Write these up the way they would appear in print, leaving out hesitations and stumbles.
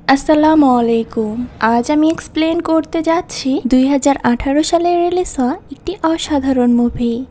আসসালামু আলাইকুম। আজ আমি এক্সপ্লেন করতে যাচ্ছি 2018 সালে রিলিজ হওয়া একটি অসাধারণ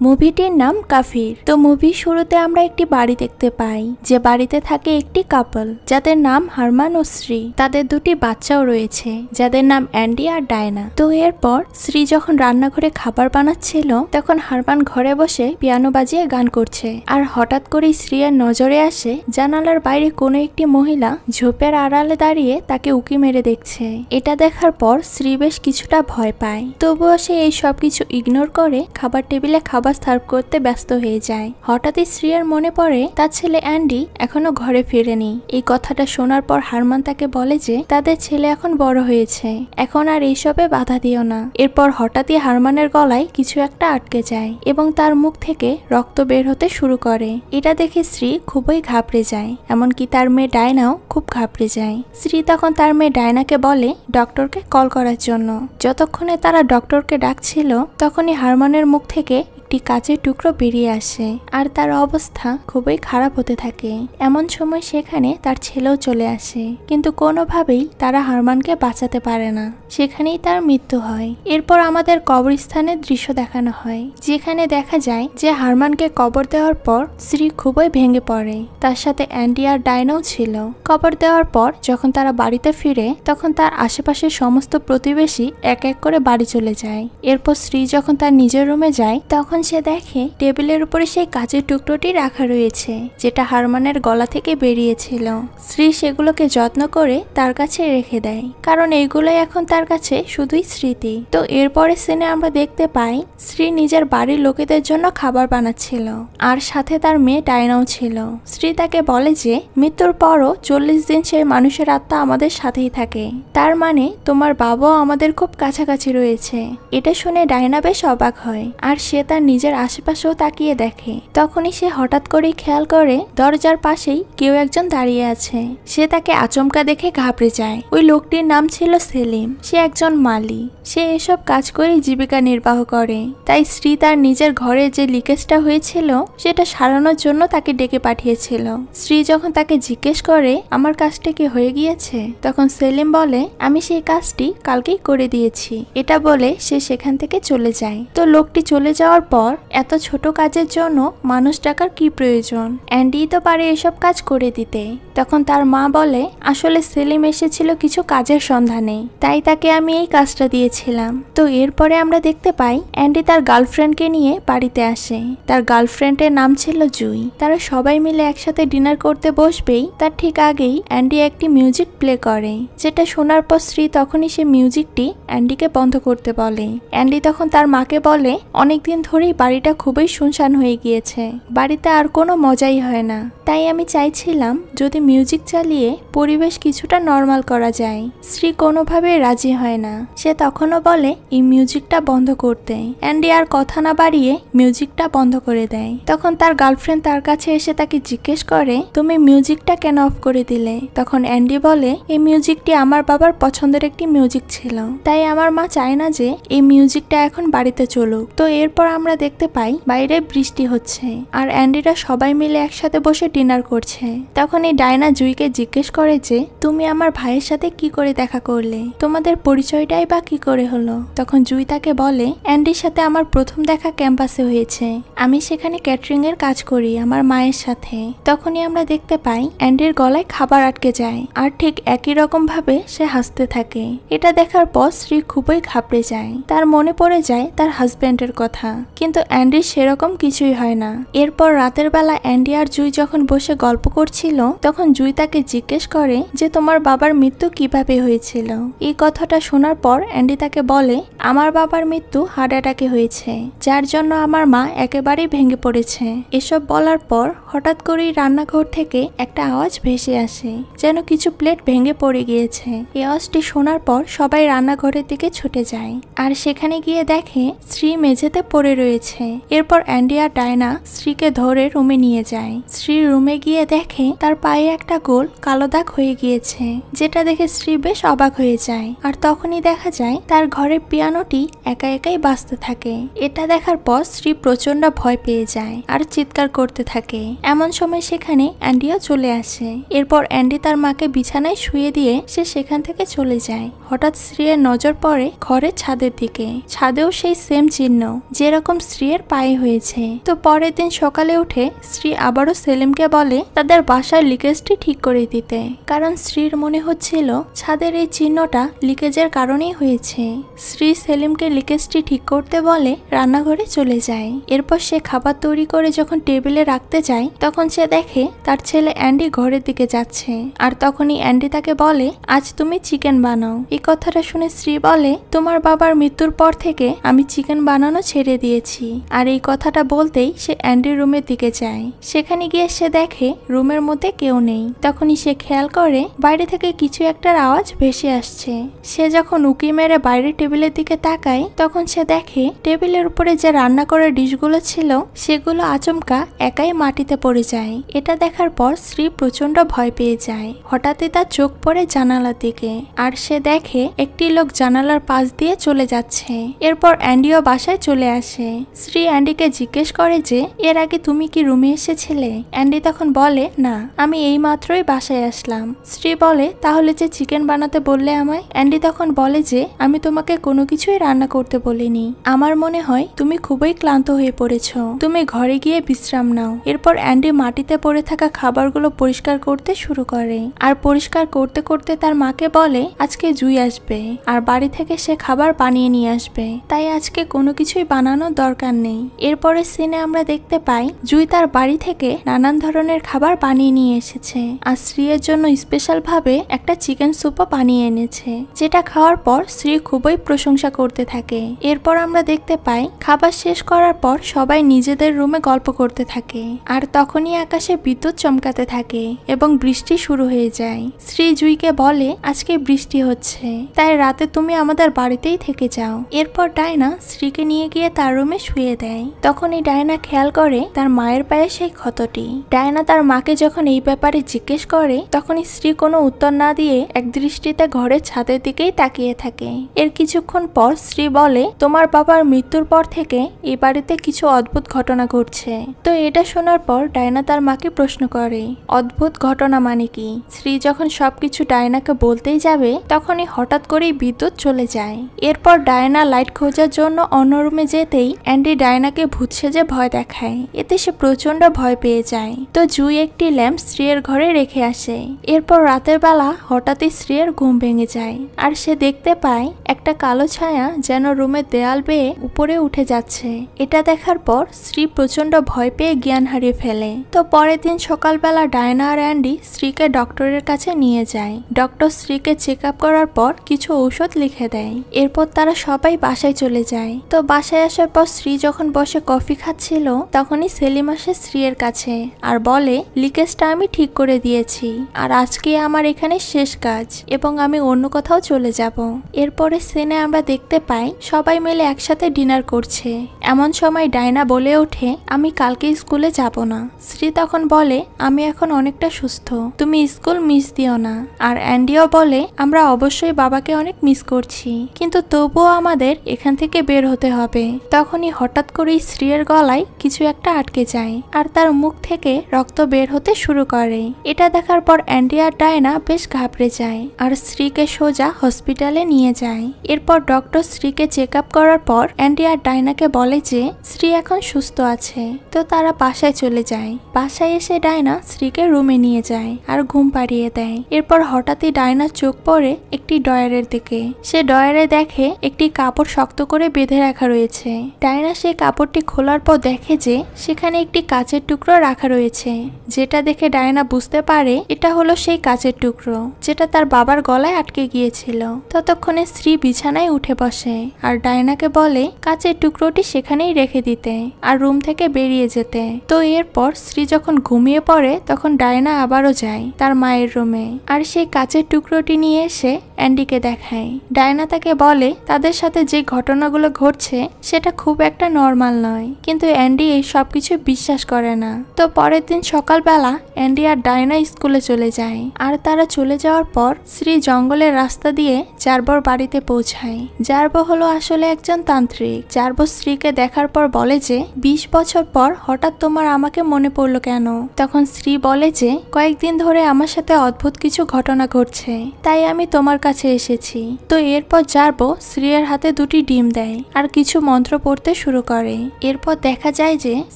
মুভিটির নাম কাফির। তো মুভির শুরুতে আমরা একটি বাড়ি দেখতে পাই, যে বাড়িতে থাকে একটি কাপল যাদের নাম হারমান ও শ্রী। তাদের দুটি বাচ্চাও রয়েছে যাদের নাম অ্যান্ডি আর ডায়না। তো এরপর শ্রী যখন রান্নাঘরে খাবার বানাচ্ছিল তখন হারমান ঘরে বসে পিয়ানো বাজিয়ে গান করছে, আর হঠাৎ করেই শ্রীয়ের নজরে আসে জানালার বাইরে কোনো একটি মহিলা ঝোপের আড়ালে দাঁড়িয়ে তাকে উকি মেরে দেখছে। এটা দেখার পর শ্রী বেশ কিছুটা ভয় পায়, তবুও সে এই সবকিছু ইগনোর করে খাবার টেবিলে খাবার সার্ভ করতে ব্যস্ত হয়ে যায়। হঠাৎই শ্রীয়ের মনে পড়ে তার ছেলে অ্যান্ডি এখনো ঘরে ফিরেনি। এই কথাটা শোনার পর হারমান তাকে বলে যে তাদের ছেলে এখন বড় হয়েছে, এখন আর এইসবে বাধা দিও না। এরপর হঠাৎই হারমানের গলায় কিছু একটা আটকে যায় এবং তার মুখ থেকে রক্ত বের হতে শুরু করে। এটা দেখে শ্রী খুবই ঘাবড়ে যায়, এমনকি তার মেয়ে ডায়নাও খুব ঘাবড়ে যায়। শ্রী তখন তার মেয়ে ডায়নাকে বলে ডক্টরকে কল করার জন্য। যতক্ষণে তারা ডক্টরকে ডাকছিল তখনই হারমানের মুখ থেকে একটি কাচের টুকরো বেরিয়ে আসে, আর তার অবস্থা খুবই খারাপ হতে থাকে। এমন সময় সেখানে তার ছেলেও চলে আসে, কিন্তু কোনোভাবেই তারা হারমানকে বাঁচাতে পারে না। সেখানেই তার মৃত্যু হয়। এরপর আমাদের কবরস্থানের দৃশ্য দেখানো হয়, যেখানে দেখা যায় যে হারমানকে কবর দেওয়ার পর শ্রী খুবই ভেঙে পড়ে। তার সাথে অ্যান্ডি আর ডায়নাও ছিল। কবর দেওয়ার পর যখন তারা বাড়িতে ফিরে তখন তার আশেপাশের সমস্ত প্রতিবেশী এক এক করে বাড়ি চলে যায়। এরপর শ্রী যখন তার নিজের রুমে যায় তখন সে দেখে টেবিলের উপরে সেই কাচের টুকরোটি রাখা রয়েছে, যেটা হারমানের গলা থেকে বেরিয়েছিল। শ্রী সেগুলোকে যত্ন করে তার কাছে রেখে দেয়, কারণ এইগুলোই এখন তার কাছে শুধুই স্মৃতি। তো এরপরে সিনে আমরা দেখতে পাই শ্রী নিজের বাড়ির লোকেদের জন্য খাবার বানাচ্ছিল, আর সাথে তার মেয়ে ডায়নাও ছিল। শ্রী তাকে বলে যে মৃত্যুর পরও 40 দিন সেই মানুষের আত্মা আমাদের সাথেই থাকে, তার মানে তোমার বাবাও আমাদের খুব কাছাকাছি রয়েছে। এটা শুনে ডায়না বেশ অবাক হয়, আর সে তার নিজের আশেপাশেও তাকিয়ে দেখে। তখনই সে হঠাৎ করেই খেয়াল করে দরজার পাশেই কেউ একজন দাঁড়িয়ে আছে। সে তাকে আচমকা দেখে ঘাবড়ে যায়। ওই লোকটির নাম ছিল সেলিম। সে একজন মালি। সে এসব কাজ করে জীবিকা নির্বাহ করে। তাই শ্রী তার নিজের ঘরে যে লিকেজটা হয়েছিল সেটা সারানোর জন্য তাকে ডেকে পাঠিয়েছিল। শ্রী যখন তাকে জিজ্ঞেস করে আমার কাজটা কি হয়ে গিয়েছে, তখন সেলিম বলে আমি সেই কাজটি কালকেই করে দিয়েছি। এটা বলে সে সেখান থেকে চলে যায়। তো লোকটি চলে যাওয়ার পর এত ছোট কাজের জন্য মানুষ ডাকার কি প্রয়োজন, অ্যান্ডি তো পারে এসব কাজ করে দিতে। তখন তার মা বলে আসলে সেলিম এসেছিল কিছু কাজের সন্ধানে, তাই তাকে আমি এই কাজটা দিয়েছিলাম। তো এরপরে আমরা দেখতে পাই অ্যান্ডি তার গার্লফ্রেন্ডকে নিয়ে বাড়িতে আসে। তার গার্লফ্রেন্ডের নাম ছিল জুই। তারা সবাই মিলে একসাথে ডিনার করতে বসবেই তার ঠিক আগেই অ্যান্ডি একটি মিউজিক প্লে করে, যেটা শোনার পর শ্রী তখনই সে মিউজিকটি অ্যান্ডিকে বন্ধ করতে বলে। অ্যান্ডি তখন তার মাকে বলে অনেকদিন ধরেই বাড়িটা খুবই শুনশান হয়ে গিয়েছে, বাড়িতে আর কোনো মজাই হয় না, তাই আমি চাইছিলাম যদি মিউজিক চালিয়ে পরিবেশ কিছুটা নর্মাল করা যায়। শ্রী কোনোভাবে রাজি হয় না। সে তখনও বলে এই মিউজিকটা বন্ধ করতে। অ্যান্ডি আর কথা না বাড়িয়ে মিউজিকটা বন্ধ করে দেয়। তখন তার গার্লফ্রেন্ড তার কাছে এসে তাকে জিজ্ঞেস করে তুমি মিউজিকটা কেন অফ করে দিলে? তখন অ্যান্ডি বলে এই মিউজিকটি আমার বাবার পছন্দের একটি মিউজিক ছিল, তাই আমার মা চায় না যে এই মিউজিকটা এখন বাড়িতে চলুক। তো এরপর আমরা দেখতে পাই বাইরে বৃষ্টি হচ্ছে, আর অ্যান্ডিরা সবাই মিলে একসাথে বসে ডিনার করছে। তখন এই ডায়না জুইকে জিজ্ঞেস করে যে তুমি আমার ভাইয়ের সাথে কি করে দেখা করলে, তোমাদের পরিচয়টাই বা কি করে হলো? তখন জুই তাকে বলে অ্যান্ডির সাথে আমার প্রথম দেখা ক্যাম্পাসে হয়েছে, আমি সেখানে ক্যাটারিং এর কাজ করি আমার মায়ের সাথে। তখনই আমরা দেখতে পাই অ্যান্ডির গলায় খাবার আটকে যায়, আর ঠিক একই রকম ভাবে সে হাসতে থাকে। এটা দেখার পর শ্রী খুবই ঘাবড়ে যায়। তার মনে পড়ে যায় তার হাজবেন্ডের কথা, কিন্তু অ্যান্ডির সেরকম কিছুই হয় না। এরপর রাতের বেলা অ্যান্ডি আর জুই যখন বসে গল্প করছিল তখন জুই তাকে জিজ্ঞেস করে যে তোমার বাবার মৃত্যু কিভাবে হয়েছিল। এই কথাটা শোনার পর অ্যান্ডি তাকে বলে আমার বাবার মৃত্যু হার্ট অ্যাটাকে হয়েছে, যার জন্য আমার মা একেবারেই ভেঙে পড়েছে। এসব বলার পর হঠাৎ করেই রান্নাঘর থেকে একটা আওয়াজ ভেসে আসে, যেন কিছু প্লেট ভেঙে পড়ে গিয়েছে। এই আওয়াজটি শোনার পর সবাই রান্নাঘরের দিকে ছুটে যায়, আর সেখানে গিয়ে দেখে শ্রী মেঝেতে পড়ে রয়েছে। হয়েছে। এরপর অ্যান্ডি আর ডায়না শ্রীকে ধরে রুমে নিয়ে যায়। শ্রী রুমে গিয়ে দেখে তার পায়ে একটা গোল কালো দাগ হয়ে গিয়েছে, যেটা দেখে শ্রী বেশ অবাক হয়ে যায়। আর তখনই দেখা যায় তার ঘরের পিয়ানোটি একা একাই বাজতে থাকে। এটা দেখার পর শ্রী প্রচন্ড ভয় পেয়ে যায় আর চিৎকার করতে থাকে। এমন সময় সেখানে অ্যান্ডিও চলে আসে। এরপর অ্যান্ডি তার মাকে বিছানায় শুয়ে দিয়ে সে সেখান থেকে চলে যায়। হঠাৎ শ্রীয়ের নজর পড়ে ঘরের ছাদের দিকে। ছাদেও সেই সেম চিহ্ন যেরকম শ্রীয়ের পায়ে হয়েছে। তো পরের দিন সকালে উঠে শ্রী আবারও সেলিমকে বলে তাদের বাসার লিকেজটি ঠিক করে দিতে, কারণ শ্রীর মনে হচ্ছিল ছাদের এই চিহ্নটা লিকেজের কারণেই হয়েছে। শ্রী সেলিমকে লিকেজটি ঠিক করতে বলে রান্নাঘরে চলে যায়। এরপর সে খাবার তৈরি করে যখন টেবিলে রাখতে যায় তখন সে দেখে তার ছেলে অ্যান্ডি ঘরের দিকে যাচ্ছে। আর তখনই অ্যান্ডি তাকে বলে আজ তুমি চিকেন বানাও। এই কথাটা শুনে শ্রী বলে তোমার বাবার মৃত্যুর পর থেকে আমি চিকেন বানানো ছেড়ে দিয়েছি। আর এই কথাটা বলতেই সে অ্যান্ডির রুমের দিকে যায়। সেখানে গিয়ে সে দেখে রুমের মধ্যে কেউ নেই। তখনই সে খেয়াল করে বাইরে থেকে কিছু একটার আওয়াজ ভেসে আসছে। সে যখন উকি মেরে বাইরের টেবিলের দিকে তাকায় তখন সে দেখে টেবিলের উপরে যে রান্না করার ডিশগুলো ছিল সেগুলো আচমকা একাই মাটিতে পড়ে যায়। এটা দেখার পর শ্রী প্রচন্ড ভয় পেয়ে যায়। হঠাৎই তার চোখ পড়ে জানালার দিকে আর সে দেখে একটি লোক জানালার পাশ দিয়ে চলে যাচ্ছে। এরপর অ্যান্ডিও বাসায় চলে আসে। শ্রী অ্যান্ডিকে জিজ্ঞেস করে যে এর আগে তুমি কি রুমে এসেছিলে? অ্যান্ডি তখন বলে না, আমি এই মাত্রই বাসায় আসলাম। শ্রী বলে তাহলে যে চিকেন বানাতে বললে আমায়? অ্যান্ডি তখন বলে যে আমি তোমাকে কোনো কিছুই রান্না করতে বলিনি। আমার মনে হয় তুমি খুবই ক্লান্ত হয়ে পড়েছ, তুমি ঘরে গিয়ে বিশ্রাম নাও। এরপর অ্যান্ডি মাটিতে পড়ে থাকা খাবারগুলো পরিষ্কার করতে শুরু করে আর পরিষ্কার করতে করতে তার মাকে বলে আজকে জুই আসবে আর বাড়ি থেকে সে খাবার বানিয়ে নিয়ে আসবে, তাই আজকে কোনো কিছুই বানানোর দরকার নেই। এরপরে সিনে আমরা দেখতে পাই জুই তার বাড়ি থেকে নানান ধরনের খাবার বানিয়ে নিয়ে এসেছে আর শ্রীয়ের জন্য স্পেশাল ভাবে একটা চিকেন স্যুপও বানিয়ে এনেছে, যেটা খাওয়ার পর শ্রী খুবই প্রশংসা করতে থাকে। এরপর আমরা দেখতে পাই খাবার শেষ করার পর সবাই নিজেদের রুমে গল্প করতে থাকে আর তখনই আকাশে বিদ্যুৎ চমকাতে থাকে এবং বৃষ্টি শুরু হয়ে যায়। শ্রী জুইকে বলে আজকে বৃষ্টি হচ্ছে, তাই রাতে তুমি আমাদের বাড়িতেই থেকে যাও। এরপর ডায়না শ্রীকে নিয়ে গিয়ে তার রুমে শুয়ে দেয়। তখনই ডায়না খেয়াল করে তার মায়ের পায়ে সেই ক্ষতটি। ডায়না তার মাকে যখন এই ব্যাপারে জিজ্ঞেস করে তখনই শ্রী কোনো উত্তর না দিয়ে এক দৃষ্টিতে ঘরের ছাদের দিকেই তাকিয়ে থাকে। এর কিছুক্ষণ পর শ্রী বলে তোমার বাবার মৃত্যুর পর থেকে এই বাড়িতে কিছু অদ্ভুত ঘটনা ঘটছে। তো এটা শোনার পর ডায়না তার মাকে প্রশ্ন করে অদ্ভুত ঘটনা মানে কি? শ্রী যখন সবকিছু ডায়নাকে বলতেই যাবে তখনই হঠাৎ করেই বিদ্যুৎ চলে যায়। এরপর ডায়না লাইট খোঁজার জন্য অন্য রুমে যেতেই অ্যান্ডি ডায়নাকে ভূত সেজে ভয় দেখায়। এতে সে প্রচন্ড ভয় পেয়ে যায়। তো জুই একটি ল্যাম্প শ্রীয়ের ঘরে রেখে আসে। এরপর রাতের বেলা হঠাৎই শ্রীয়ের ঘুম ভেঙে যায় আর সে দেখতে পায় একটা কালো ছায়া যেন রুমের দেয়াল বেয়ে উপরে উঠে যাচ্ছে। এটা দেখার পর শ্রী প্রচন্ড ভয় পেয়ে জ্ঞান হারিয়ে ফেলে। তো পরের দিন সকালবেলা ডায়না আর অ্যান্ডি শ্রীকে ডক্টরের কাছে নিয়ে যায়। ডক্টর শ্রীকে চেক আপ করার পর কিছু ঔষধ লিখে দেয়। এরপর তারা সবাই বাসায় চলে যায়। তো বাসায় আসার পর শ্রী যখন বসে কফি খাচ্ছিল তখনই সেলিম আসে শ্রীয়ের কাছে আর বলে লিকেজটা আমি ঠিক করে দিয়েছি আর আজকে আমার এখানে শেষ কাজ এবং আমি অন্য কোথাও চলে যাব। এরপরে সিনে আমরা দেখতে পাই সবাই মিলে একসাথে ডিনার করছে। এমন সময় ডায়না বলে ওঠে আমি কালকে স্কুলে যাব না। শ্রী তখন বলে আমি এখন অনেকটা সুস্থ, তুমি স্কুল মিস দিও না। আর অ্যান্ডিও বলে আমরা অবশ্যই বাবাকে অনেক মিস করছি, কিন্তু তবুও আমাদের এখান থেকে বের হতে হবে। তখনই হঠাৎ করেই শ্রীয়ের গলায় কিছু একটা আটকে যায় আর তার মুখ থেকে রক্ত বের হতে শুরু করে। এটা দেখার পর অ্যান্ডি আর ডায়না বেশ ঘাবড়ে যায় আর শ্রীকে সোজা হসপিটালে নিয়ে যায়। এরপর ডক্টর শ্রীকে চেক আপ করার পর অ্যান্ডি আর ডায়নাকে বলে যে শ্রী এখন সুস্থ আছে। তো তারা বাসায় চলে যায়। বাসায় এসে ডায়না শ্রীকে রুমে নিয়ে যায় আর ঘুম পাড়িয়ে দেয়। এরপর হঠাৎই ডায়নার চোখ পড়ে একটি ডয়ারের দিকে। সে ডয়ারে দেখে একটি কাপড় শক্ত করে বেঁধে রাখা রয়েছে। ডায়না সেই কাপড়টি খোলার পর দেখে যে সেখানে একটি কাচের টুকরো রাখা রয়েছে, যেটা দেখে ডায়না বুঝতে পারে এটা হলো সেই কাচের টুকরো যেটা তার বাবার গলায় আটকে গিয়েছিল। ততক্ষণে শ্রী বিছানায় উঠে বসে আর ডায়নাকে বলে কাচের টুকরোটি সেখানেই রেখে দিতে আর রুম থেকে বেরিয়ে যেতে। তো এরপর শ্রী যখন ঘুমিয়ে পড়ে তখন ডায়না আবারও যায় তার মায়ের রুমে আর সেই কাচের টুকরোটি নিয়ে এসে অ্যান্ডিকে দেখায়। ডায়না তাকে বলে তাদের সাথে যে ঘটনাগুলো ঘটছে সেটা খুব খুব একটা নর্মাল নয়, কিন্তু অ্যান্ডি এই সবকিছু বিশ্বাস করে না। তো পরের দিন সকালবেলা অ্যান্ডি আর ডায়না স্কুলে চলে যায়, আর তারা চলে যাওয়ার পর শ্রী জঙ্গলের রাস্তা দিয়ে জার্বোর বাড়িতে পৌঁছায়। জার্বো হলো আসলে একজন তান্ত্রিক। জার্বো শ্রীকে দেখার পর বলে যে 20 বছর পর হঠাৎ তোমার আমাকে মনে পড়লো কেন? তখন শ্রী বলে যে কয়েকদিন ধরে আমার সাথে অদ্ভুত কিছু ঘটনা ঘটছে, তাই আমি তোমার কাছে এসেছি। তো এরপর জার্বো শ্রীর হাতে 2টি ডিম দেয় আর কিছু মন্ত্র পড়তে শুরু করে। এরপর দেখা যায় যে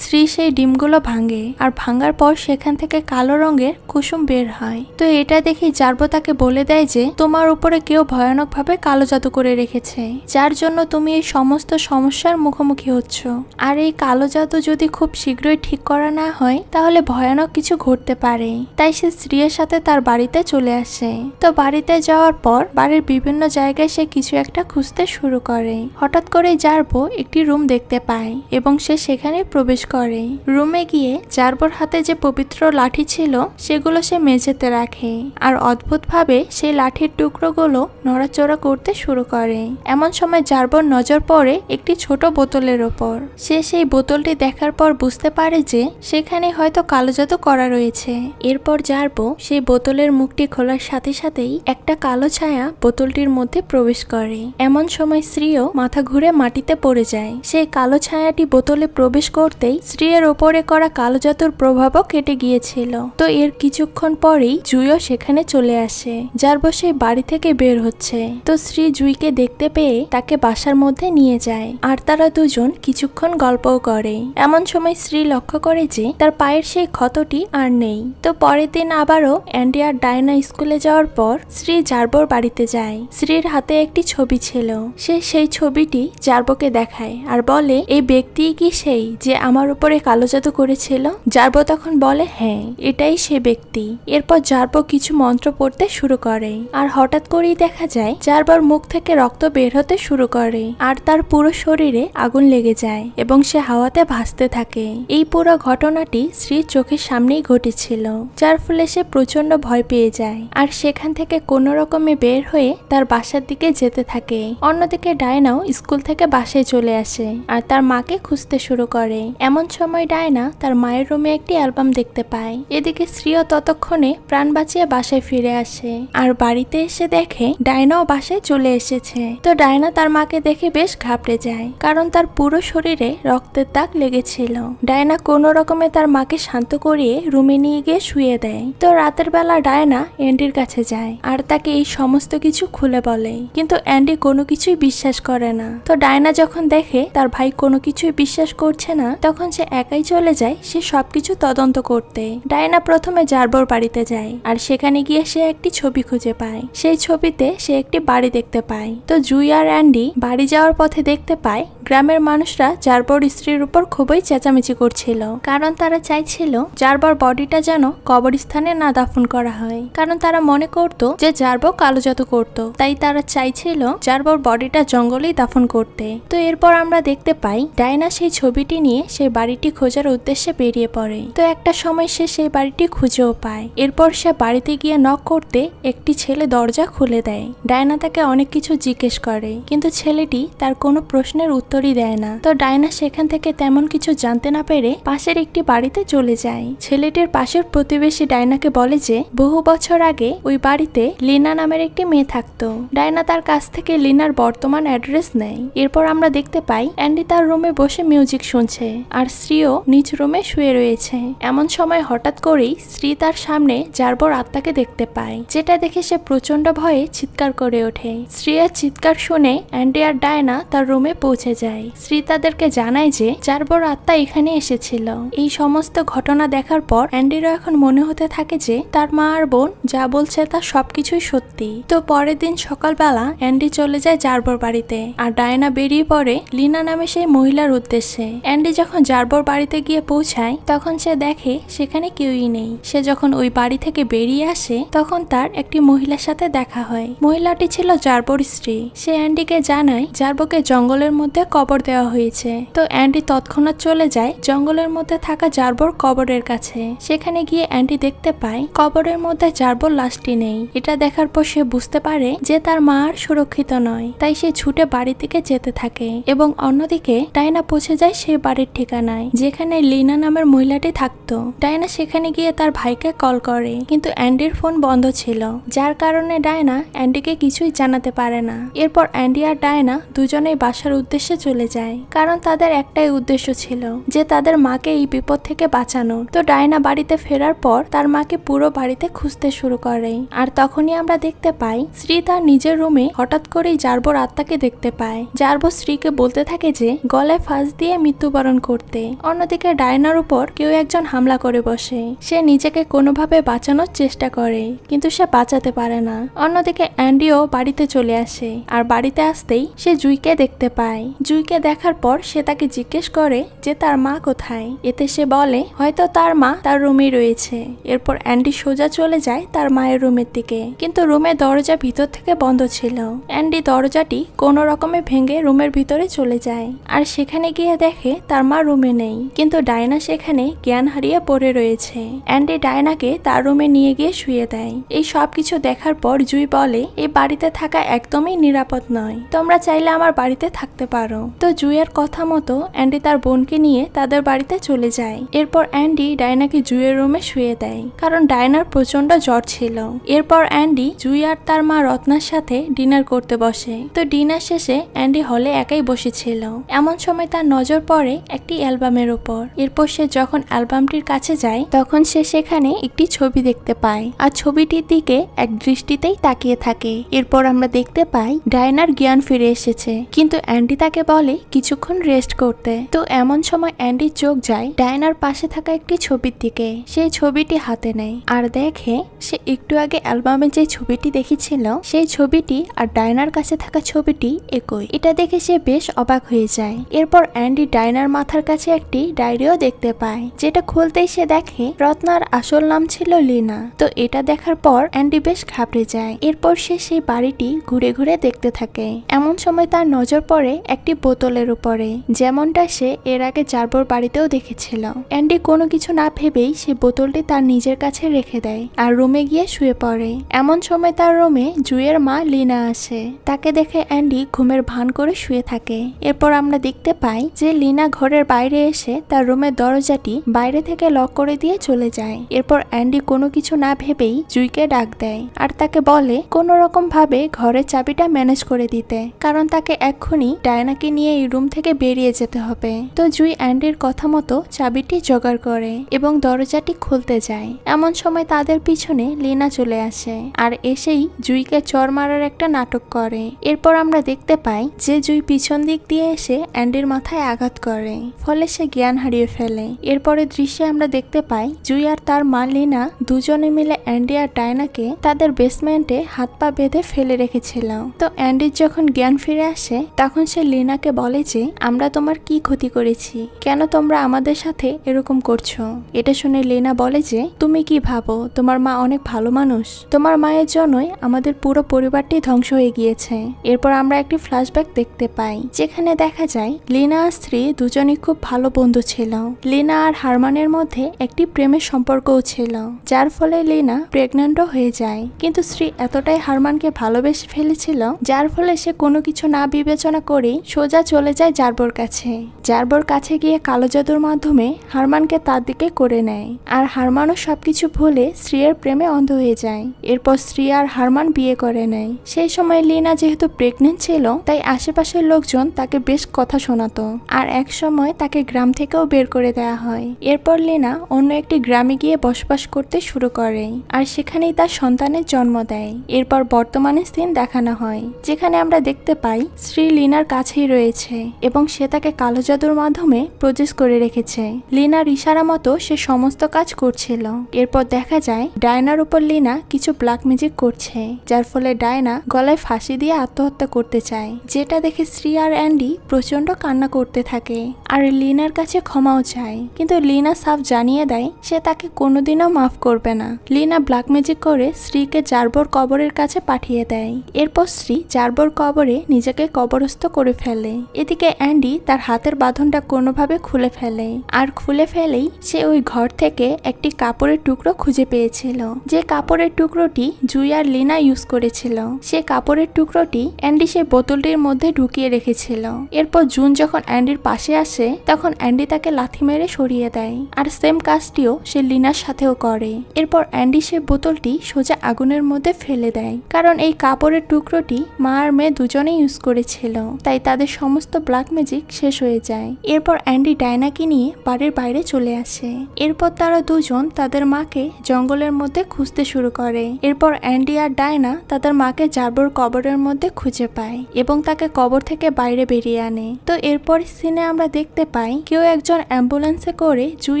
শ্রী সেই ডিমগুলো ভাঙে, আর ভাঙার পর সেখান থেকে কালো রঙের কুসুম বের হয়। তো এটা দেখে জার্বো তাকে বলে দেয় যে তোমার উপরে কেউ ভয়ানক ভাবে কালো জাদু করে রেখেছে, যার জন্য তুমি এই সমস্ত সমস্যার মুখোমুখি হচ্ছ। আর এই কালো জাদু যদি খুব শীঘ্রই ঠিক করা না হয় তাহলে ভয়ানক কিছু ঘটতে পারে। তাই সে শ্রীর সাথে তার বাড়িতে চলে আসে। তো বাড়িতে যাওয়ার পর বাড়ির বিভিন্ন জায়গায় সে কিছু একটা খুঁজতে শুরু করে। হঠাৎ করে জার্বো একটি রুম দেখতে পায় এবং সে সেখানে প্রবেশ করে। রুমে গিয়ে জার্বোর হাতে যে পবিত্র লাঠি ছিল সেগুলো সে মেঝেতে রাখে, আর অদ্ভুতভাবে সেই লাঠির টুকরোগুলো নড়াচড়া করতে শুরু করে। এমন সময় জার্বোর নজর পড়ে একটি ছোট বোতলের ওপর। সে সেই বোতলটি দেখার পর বুঝতে পারে যে সেখানে হয়তো কালো জাদু করা রয়েছে। এরপর জার্বো সেই বোতলের মুখটি খোলার সাথে সাথেই একটা কালো ছায়া বোতলটির মধ্যে প্রবেশ করে। এমন সময় শ্রীও মাথা ঘুরে মাটিতে পড়ে যায়। সেই কালো ছায়াটি বোতলে প্রবেশ করতেই শ্রীর ওপরে করা কালো জাদুর প্রভাবও কেটে গিয়েছিল। তো এর কিছুক্ষণ পরেই জুইও সেখানে চলে আসে। জার্বো সেই বাড়ি থেকে বের হচ্ছে। তো শ্রী জুইকে দেখতে পেয়ে তাকে বাসার মধ্যে নিয়ে যায়, আর তারা দুজন কিছুক্ষণ গল্পও করে। এমন সময় শ্রী লক্ষ্য করে যে তার পায়ের সেই ক্ষতটি আর নেই। তো পরের দিন আবারও অ্যান্ডি আর ডায়না স্কুলে যাওয়ার পর শ্রী জার্বোর বাড়িতে যায়। শ্রীর হাতে একটি ছবি ছিল। সে সেই ছবিটি জার্বোকে দেখায় আর বলে এই ব্যক্তি কি সেই যে আমার উপরে কালো জাদু করেছিল? জার্বো তখন বলে হ্যাঁ, এটাই সে ব্যক্তি। এরপর জার্বো কিছু মন্ত্র পড়তে শুরু করে, আর হঠাৎ করেই দেখা যায় জার্বোর মুখ থেকে রক্ত বের হতে শুরু করে, আর তার পুরো শরীরে আগুন লেগে যায় এবং সে হাওয়াতে ভাসতে থাকে। এই পুরো ঘটনাটি শ্রীর চোখের সামনেই ঘটেছিল, যার ফলে সে প্রচন্ড ভয় পেয়ে যায়, আর সেখান থেকে কোনো রকমে বের হয়ে তার বাসার দিকে যেতে থাকে। অন্যদিকে ডায়নাও স্কুল থেকে বাসায় চলে আসে আর তার মাকে খুঁজতে শুরু করে। এমন সময় ডায়না তার মায়ের রুমে একটি অ্যালবাম দেখতে পায়। এদিকে শ্রীও ততক্ষণে প্রাণ বাঁচিয়ে বাসায় ফিরে আসে, আর বাড়িতে এসে দেখে ডায়নাও বাসায় চলে এসেছে। তো ডায়না তার মাকে দেখে বেশ ঘাবড়ে যায়, কারণ তার পুরো শরীরে রক্তের দাগ লেগেছিল। ডায়না কোনো রকমে তার মাকে শান্ত করিয়ে রুমে নিয়ে গিয়ে শুয়ে দেয়। তো রাতের বেলা ডায়না অ্যান্ডির কাছে যায় আর তাকে এই সমস্ত কিছু খুলে বলে, কিন্তু অ্যান্ডি কোনো কিছুই বিশ্বাস করে না। তো ডায়না যখন দেখে তার ভাই কোনো কিছুই বিশ্বাস করছে না, তখন সে একাই চলে যায় সে সবকিছু তদন্ত করতে। ডায়না প্রথমে জার্বোর বাড়িতে যায়, আর সেখানে গিয়ে সে একটি ছবি খুঁজে পায়। সেই ছবিতে সে একটি বাড়ি দেখতে পায়। তো জুই আর অ্যান্ডি বাড়ি যাওয়ার পথে দেখতে পায় গ্রামের মানুষরা জার্বোর স্ত্রীর উপর খুবই চেঁচামেচি করছিল, কারণ তারা চাইছিল জার্বোর বডিটা যেন কবরস্থানে না দাফন করা হয়, কারণ তারা মনে করত যে জার্বো কালো জাদু করত, তাই তারা চাইছিল জার্বোর বডিটা জঙ্গলেই দাফন করতে। তো এরপর আমরা দেখতে পাই ডায়না সেই ছবিটি নিয়ে সেই বাড়িটি খোঁজার উদ্দেশ্যে বেরিয়ে পড়ে। তো একটা সময় সে সেই বাড়িটি খুঁজেও পায়। এরপর সে বাড়িতে গিয়ে নক করতে একটি ছেলে দরজা খুলে দেয়। ডায়না তাকে অনেক কিছু জিজ্ঞেস করে, কিন্তু ছেলেটি তার কোনো প্রশ্নের উত্তরই দেয় না। তো ডায়না সেখান থেকে তেমন কিছু জানতে না পেরে পাশের একটি বাড়িতে চলে যায়। ছেলেটির পাশের প্রতিবেশী ডায়নাকে বলে যে বহু বছর আগে ওই বাড়িতে লিনা নামের একটি মেয়ে থাকতো। ডায়না তার কাছ থেকে লিনার বর্তমান অ্যাড্রেস নেয়। এরপর আমরা দেখতে পাই অ্যান্ডি তার রুমে বসে মিউজিক শুনছে, আর শ্রীও নিজ রুমে শুয়ে রয়েছে। এমন সময় হঠাৎ করেই শ্রী তার সামনে জার্বোর আত্মাকে দেখতে পায়, যেটা দেখে সে প্রচন্ড ভয়ে চিৎকার করে ওঠে। শ্রীর চিৎকার শুনে অ্যান্ডি আর ডায়না তার রুমে পৌঁছে যায়। শ্রী তাদেরকে জানায় যে জার্বোর আত্মা এখানে এসেছিল। এই সমস্ত ঘটনা দেখার পর অ্যান্ডিরও এখন মনে হতে থাকে যে তার মা আর বোন যা বলছে তা সবকিছুই সত্যি। তো পরের দিন সকালবেলা অ্যান্ডি চলে যায় জার্বোর বাড়িতে, আর ডায়না বেরিয়ে পড়ে লিনা নামে সেই মহিলার উদ্দেশ্যে। অ্যান্ডি যখন জার্বোর বাড়িতে গিয়ে পৌঁছায় তখন সে দেখে সেখানে কেউই নেই। সে যখন ওই বাড়ি থেকে বেরিয়ে আসে তখন তার একটি মহিলার সাথে দেখা হয়। মহিলাটি ছিল জার্বোর স্ত্রী। সে অ্যান্ডিকে জানায় জার্বোকে জঙ্গলের মধ্যে কবর দেওয়া হয়েছে। তো অ্যান্ডি তৎক্ষণাৎ চলে যায় জঙ্গলের মধ্যে থাকা জার্বোর কবরের কাছে। সেখানে গিয়ে অ্যান্ডি দেখতে পায় কবরের মধ্যে জার্বোর লাশটি নেই। এটা দেখার পর সে বুঝতে পারে যে তার মা আর সুরক্ষিত নয়। তাই সে ছুটে বাড়ির দিকে যেতে থাকে এবং অন্যদিকে ডায়না পৌঁছে যায় সেই বাড়ির ঠিকানায় যেখানে লিনা নামের মহিলাটি থাকতো। ডায়না সেখানে গিয়ে তার ভাইকে কল করে, কিন্তু অ্যান্ডির ফোন বন্ধ ছিল, যার কারণে ডায়না অ্যান্ডিকে কিছুই জানাতে পারে না। এরপর অ্যান্ডি আর ডায়না দুজনেই বাসার উদ্দেশ্যে চলে যায়, কারণ তাদের একটাই উদ্দেশ্য ছিল যে তাদের মাকে এই বিপদ থেকে বাঁচানোর। তো ডায়না বাড়িতে ফেরার পর তার মাকে পুরো বাড়িতে খুঁজতে শুরু করে। আর তখনই আমরা দেখতে পাই শ্রী তার নিজের রুমে হঠাৎ করেই জার্বোর আত্মাকে দেখতে পায়। জার্বো শ্রীকে বলতে থাকে যে গলায় ফাঁস দিয়ে মৃত্যুবরণ করতে। অন্যদিকে ডায়নার উপর কেউ একজন হামলা করে বসে। সে নিজেকে কোনোভাবে বাঁচানোর চেষ্টা করে, কিন্তু সে বাঁচাতে পারে না। অন্যদিকে অ্যান্ডিও বাড়িতে চলে আসে, আর বাড়িতে আসতেই সে জুইকে দেখতে পায়। জুইকে দেখার পর সে তাকে জিজ্ঞেস করে যে তার মা কোথায়। এতে সে বলে হয়তো তার মা তার রুমেই রয়েছে। এরপর অ্যান্ডি সোজা চলে যায় তার মায়ের রুমের দিকে, কিন্তু রুমের দরজা ভিতর থেকে বন্ধ ছিল। অ্যান্ডি দরজাটি কোনো রকমে ভেঙে রুমের ভিতরে চলে যায়, আর সেখানে গিয়ে দেখে তার মা রুমে নেই, কিন্তু ডায়না সেখানে জ্ঞান হারিয়ে পড়ে রয়েছে। অ্যান্ডি ডায়নাকে তার রুমে নিয়ে গিয়ে শুয়ে দেয়। এই সব কিছু দেখার পর জুই বলে এই বাড়িতে থাকা একদমই নিরাপদ নয়, তোমরা চাইলে আমার বাড়িতে থাকতে পারো। তো জুইয়ের কথা মতো অ্যান্ডি তার বোনকে নিয়ে তাদের বাড়িতে চলে যায়। এরপর অ্যান্ডি ডায়নাকে জুইয়ের রুমে শুয়ে দেয়, কারণ ডায়নার প্রচন্ড জ্বর ছিল। এরপর অ্যান্ডি জুই আর তার মা রত্নার সাথে ডিনার করতে বসে। তো ডিনার শেষে অ্যান্ডি হলে একাই বসেছিল। এমন সময় তার নজর পড়ে একটি অ্যালবামের উপর। এরপর সে যখন অ্যালবামটির কাছে যায় তখন সে সেখানে একটি ছবি দেখতে পায়, আর ছবিটির দিকে এক দৃষ্টিতেই তাকিয়ে থাকে। এরপর আমরা দেখতে পাই ডায়নার জ্ঞান ফিরে এসেছে, কিন্তু অ্যান্ডি তাকে বলে কিছুক্ষণ রেস্ট করতে। তো এমন সময় অ্যান্ডির চোখ যায় ডায়নার পাশে থাকা একটি ছবির দিকে। সেই ছবিটি হাতে নেয় আর দেখে সে একটু আগে অ্যালবামে যে ছবিটি দেখেছিল সেই ছবিটি আর ডায়নার কাছে থাকা ছবিটি একই। এটা দেখে সে বেশ অবাক হয়ে যায়। এরপর অ্যান্ডি ডায়নার মাথার কাছে একটি ডায়েরিও দেখতে পায়, যেটা খুলতেই সে দেখে রত্নার আসল নাম ছিল লিনা। তো এটা দেখার পর অ্যান্ডি বেশ ঘাবড়ে যায়। এরপর সে সেই বাড়িটি ঘুরে ঘুরে দেখতে থাকে। এমন সময় তার নজর পড়ে একটি বোতলের উপরে, যেমনটা সে এর আগে জার্বোর বাড়িতেও দেখেছিল। অ্যান্ডি কোনো কিছু না ভেবেই সে বোতলটি তার নিজের কাছে রেখে দেয় আর রুমে গিয়ে শুয়ে পড়ে। এমন সময় তার রুমে জুইয়ের মা লিনা আসে। তাকে দেখে অ্যান্ডি ঘুমের ভান করে শুয়ে থাকে। এরপর আমরা দেখতে পাই যে লিনা ঘরের বাইরে এসে তার রুমের দরজাটি বাইরে থেকে লক করে দিয়ে চলে যায়। এরপর অ্যান্ডি কোনো কিছু না ভেবেই জুইকে ডাক দেয় আর তাকে বলে কোনো রকম ভাবে ঘরের চাবিটা ম্যানেজ করে দিতে, কারণ তাকে এক্ষুনি ডায়নাকে নিয়ে এই রুম থেকে বেরিয়ে যেতে হবে। তো জুই অ্যান্ডির কথা মতো চাবিটি জোগাড় করে এবং দরজাটি খুলতে যায়। এমন সময় তাদের পিছনে লিনা চলে আসে আর এসেই জুইকে চর মারার একটা নাটক করে। এরপর আমরা দেখতে পাই যে জুই পিছন দিক দিয়ে এসে অ্যান্ডির মাথায় আঘাত করে, ফলে সে জ্ঞান হারিয়ে ফেলে। এরপরে দৃশ্যে আমরা দেখতে পাই জুই আর তার মা লিনা দুজনে মিলে অ্যান্ডি আর ডায়নাকে তাদের বেসমেন্টে হাত পা বেঁধে ফেলে রেখেছিল। তো অ্যান্ডির যখন জ্ঞান ফিরে আসে তখন সে লিনাকে বলে যে আমরা তোমার কি ক্ষতি করেছি, কেন তোমরা আমাদের সাথে এরকম করছো। এটা শুনে লিনা বলে যে তুমি কি ভাবো তোমার মা অনেক ভালো মানুষ, তোমার মায়ের জন্যই আমাদের পুরো পরিবারটি ধ্বংস হয়ে গিয়েছে। এরপর আমরা একটি ফ্ল্যাশব্যাক দেখতে পাই যেখানে দেখা যায় লিনা আর স্ত্রী দুজনই খুব ভালো বন্ধু ছিল। লিনা আর হারমানের মধ্যে একটি প্রেমের সম্পর্কও ছিল, যার ফলে লিনা প্রেগন্যান্টও হয়ে যায়। কিন্তু স্ত্রী এতটাই হারমানকে ভালোবেসে ফেলেছিল যার ফলে সে কোনো কিছু না বিবেচনা করে সোজা চলে যায় জার্বোর কাছে। জার্বোর কাছে গিয়ে কালো জাদুর মাধ্যমে হারমানকে তার দিকে করে নেয়, আর হারমানও সবকিছু ভুলে স্ত্রীর প্রেমে অন্ধ হয়ে যায়। এরপর স্ত্রী আর হারমান বিয়ে করে নেয়। সেই সময় লিনা যেহেতু প্রেগনেন্ট ছিল তাই আশেপাশের লোকজন তাকে বেশ কথা শোনাতো, আর এক সময় তাকে গ্রাম থেকেও বের করে দেওয়া হয়। এরপর লিনা অন্য একটি গ্রামে গিয়ে বসবাস করতে শুরু করে, আর সেখানেই তার সন্তানের জন্ম দেয়। এরপর বর্তমানে সিন দেখানো হয় যেখানে আমরা দেখতে পাই স্ত্রী লিনার কাছেই রয়েছে এবং সে তাকে কালো জাদুর মাধ্যমে প্রজেস করে রেখেছে। লিনার ইশারা মতো সে সমস্ত কাজ করছিল। এরপর দেখা যায় ডায়নার উপর লিনা কিছু ব্ল্যাক ম্যাজিক করছে, যার ফলে ডায়না গলায় ফাঁসি দিয়ে আত্মহত্যা করতে চায়, যেটা দেখে স্ত্রী আর অ্যান্ডি প্রচন্ড কান্না করতে থাকে আর লিনার কাছে ক্ষমাও চায়। কিন্তু লিনা সাফ জানিয়ে দেয় সে তাকে কোনোদিনও মাফ করবে না। লিনা ব্ল্যাক ম্যাজিক করে স্ত্রীকে জার্বোর কবরের কাছে পাঠিয়ে দেয়। এরপর স্ত্রী জার্বোর কবরে নিজেকে কবরস্থ করে ফেলে। বলে। এদিকে অ্যান্ডি তার হাতের বাঁধনটা কোনোভাবে খুলে ফেলে, আর খুলে ফেলেই সে ওই ঘর থেকে একটি কাপড়ের টুকরো খুঁজে পেয়েছিল, যে কাপড়ের টুকরোটি জুই আর লিনা ইউজ করেছিল। সে কাপড়ের টুকরোটি অ্যান্ডি সেই বোতলটির মধ্যে ঢুকিয়ে রেখেছিল। এরপর জুন যখন অ্যান্ডির পাশে আসে তখন অ্যান্ডি তাকে লাথি মেরে সরিয়ে দেয়, আর সেম কাজটিও সে লিনার সাথেও করে। এরপর অ্যান্ডি সে বোতলটি সোজা আগুনের মধ্যে ফেলে দেয়, কারণ এই কাপড়ের টুকরোটি মা আর মেয়ে দুজনেই ইউজ করেছিল, তাই তাদের সমস্ত ব্ল্যাক ম্যাজিক শেষ হয়ে যায়। এরপর অ্যান্ডি ডায়নাকে নিয়ে বাড়ির বাইরে চলে আসে। এরপর তারা দুজন তাদের মাকে জঙ্গলের মধ্যে খুঁজতে শুরু করে। এরপর অ্যান্ডি আর ডায়না তাদের মাকে জার্বোর কবরের মধ্যে খুঁজে পায় এবং তাকে কবর থেকে বাইরে বেরিয়ে আনে। তো এরপর সিনে আমরা দেখতে পাই কেউ একজন অ্যাম্বুলেন্সে করে জুই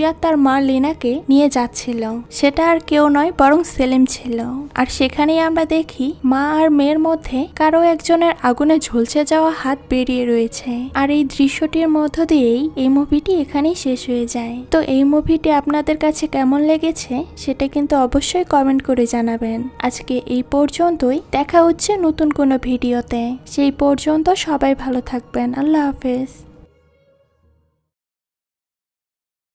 আর তার মা লিনাকে নিয়ে যাচ্ছিল। সেটা আর কেউ নয় বরং সেলিম ছিল। আর সেখানেই আমরা দেখি মা আর মেয়ের মধ্যে কারো একজনের আগুনে ঝলসে যাওয়া হাত বেরিয়ে রয়েছে। আর এই দৃশ্যটির মধ্য দিয়েই এই মুভিটি এখানেই শেষ হয়ে যায়। তো এই মুভিটি আপনাদের কাছে কেমন লেগেছে সেটা কিন্তু অবশ্যই কমেন্ট করে জানাবেন। আজকে এই পর্যন্তই, দেখা হচ্ছে নতুন কোনো ভিডিওতে। সেই পর্যন্ত সবাই ভালো থাকবেন। আল্লাহ হাফেজ।